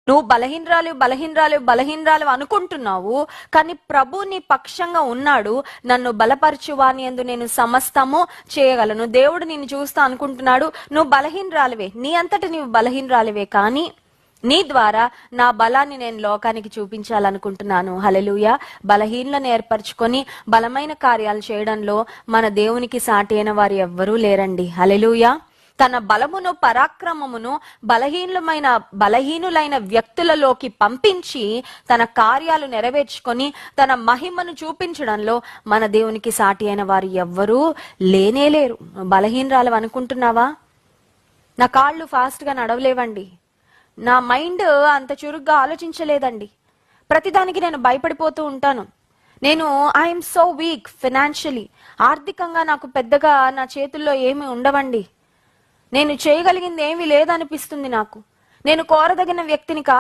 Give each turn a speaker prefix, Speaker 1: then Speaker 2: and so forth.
Speaker 1: నువ్వు బలహీనరాలు అనుకుంటున్నావు, కానీ ప్రభు నీ పక్షంగా ఉన్నాడు. నన్ను బలపరచువాని యందు నేను సమస్తము చేయగలను. దేవుడు నిన్ను చూస్తా అనుకుంటున్నాడు, నువ్వు బలహీనరాలివే, నీ అంతట నీవు బలహీనరాలివే, కానీ నీ ద్వారా నా బలాన్ని నేను లోకానికి చూపించాలనుకుంటున్నాను. హల్లెలూయా. బలహీనలను ఏర్పరచుకొని బలమైన కార్యాలు చేయడంలో మన దేవునికి సాటి అయిన వారు ఎవ్వరూ లేరండి. హల్లెలూయా. తన బలమును పరాక్రమమును బలహీనులైన వ్యక్తులలోకి పంపించి తన కార్యాలు నెరవేర్చుకొని తన మహిమను చూపించడంలో మన దేవునికి సాటి అయిన వారు ఎవ్వరూ లేనేలేరు. బలహీనరాలు అనుకుంటున్నావా? నా కాళ్ళు ఫాస్ట్గా నడవలేవండి, నా మైండ్ అంత చురుగ్గా ఆలోచించలేదండి, ప్రతిదానికి నేను భయపడిపోతూ ఉంటాను, నేను ఐఎమ్ సో వీక్ ఫినాన్షియలీ, ఆర్థికంగా నాకు పెద్దగా నా చేతుల్లో ఏమి ఉండవండి, నేను చేయగలిగింది ఏమీ లేదనిపిస్తుంది, నేను కోరదగిన వ్యక్తిని కాదు.